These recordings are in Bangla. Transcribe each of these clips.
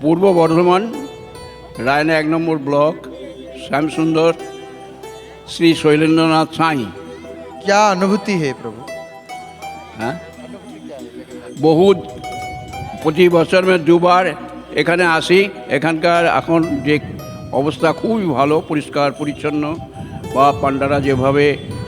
পূর্ব বর্ধমান রায়না 1 নম্বর ব্লক শ্যামসুন্দর শ্রী শৈলেন্দ্রনাথ সাঁই। क्या अनुभूति है प्रभु? হ্যাঁ, বহু প্রতি বছর में 2 বার এখানে আসি। এখানকার এখন যে অবস্থা খুবই ভালো, পরিষ্কার পরিচ্ছন্ন, বা পান্ডারা যেভাবে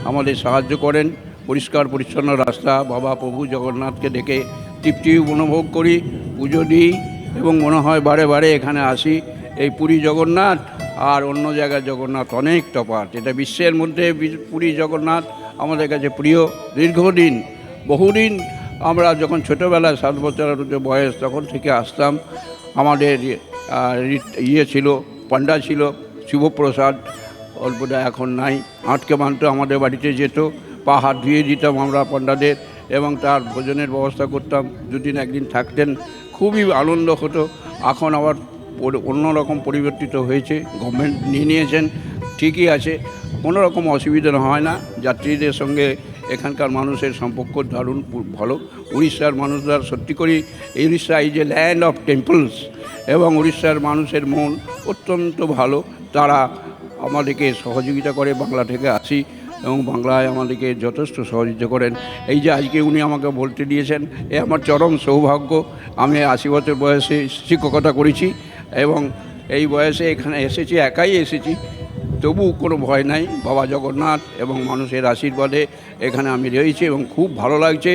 আমাদের সাহায্য করেন, পরিষ্কার পরিচ্ছন্ন রাস্তা, বাবা প্রভু জগন্নাথকে দেখে তৃপ্তি অনুভব করি, পুজো দিই এবং মনে হয় বারে বারে এখানে আসি। এই পুরী জগন্নাথ আর অন্য জায়গার জগন্নাথ অনেক তফাৎ। এটা বিশ্বের মধ্যে পুরী জগন্নাথ আমাদের কাছে প্রিয়। দীর্ঘদিন বহুদিন আমরা যখন ছোটোবেলায় 7 বছরের বয়স তখন থেকে আসতাম। আমাদের ইয়ে ছিল, পান্ডা ছিল শিবপ্রসাদ, অল্পটা এখন নাই। আটকে মানতো আমাদের বাড়িতে যেত, পা হাত ধুয়ে দিতাম আমরা পান্ডাদের এবং তার ভোজনের ব্যবস্থা করতাম। 2 দিন 1 দিন থাকতেন, খুবই আনন্দ হতো। এখন আবার অন্যরকম পরিবর্তিত হয়েছে, গভর্নমেন্ট নিয়ে নিয়েছেন, ঠিকই আছে, কোনো রকম অসুবিধা হয় না। যাত্রীদের সঙ্গে এখানকার মানুষের সম্পর্ক দারুণ ভালো। উড়িষ্যার মানুষরা সত্যি করি, Orissa is a land of temples, এবং উড়িষ্যার মানুষের মন অত্যন্ত ভালো। তারা আমাদেরকে সহযোগিতা করে, বাংলা থেকে আসি এবং বাংলায় আমাদেরকে যথেষ্ট সহযোগিতা করেন। এই যে আজকে উনি আমাকে বলতে দিয়েছেন, এ আমার চরম সৌভাগ্য। আমি 80 বছর বয়সে শিক্ষকতা করেছি এবং এই বয়সে এখানে এসেছি, একাই এসেছি, তবু কোনো ভয় নাই। বাবা জগন্নাথ এবং মানুষের আশীর্বাদে এখানে আমি রয়েছি এবং খুব ভালো লাগছে।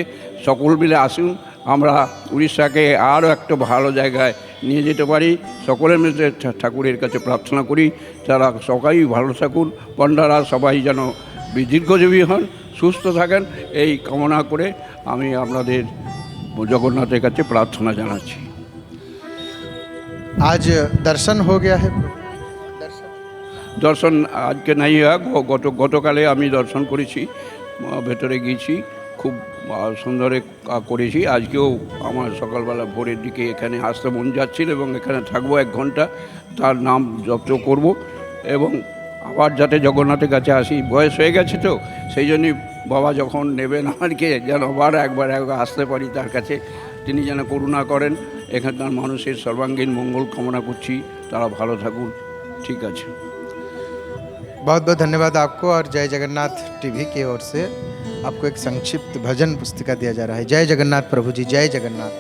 সকল মিলে আসুন, আমরা উড়িষ্যাকে আরও একটা ভালো জায়গায় নিয়ে যেতে পারি। সকলের মধ্যে ঠাকুরের কাছে প্রার্থনা করি তারা সবাই ভালো থাকুন, পণ্ডারা সবাই যেন দীর্ঘজীবী হন, সুস্থ থাকেন, এই কামনা করে আমি আপনাদের জগন্নাথের কাছে প্রার্থনা জানাচ্ছি। आज दर्शन हो गया है प्रभु? দর্শন আজকে নাই হয়, গতকালে আমি দর্শন করেছি, ভেতরে গিয়েছি, খুব সুন্দরে করেছি। আজকেও আমার সকালবেলা ভোরের দিকে এখানে আসতে মন যাচ্ছিল এবং এখানে থাকবো 1 ঘন্টা, তার নাম জপ করব এবং আবার যাতে জগন্নাথের কাছে আসি। বয়স হয়ে গেছে তো, সেই জন্যই বাবা যখন নেবেন আমাকে যেন আবার একবার আসতে পারি তার কাছে, তিনি যেন করুণা করেন। এখানকার মানুষের সর্বাঙ্গীন মঙ্গল কামনা করছি, তারা ভালো থাকুন। ঠিক আছে, बहुत बहुत धन्यवाद आपको। और जय जगन्नाथ टीवी की ओर से आपको एक संक्षिप्त भजन पुस्तिका दिया जा रहा है। जय जगन्नाथ प्रभु जी, जय जगन्नाथ।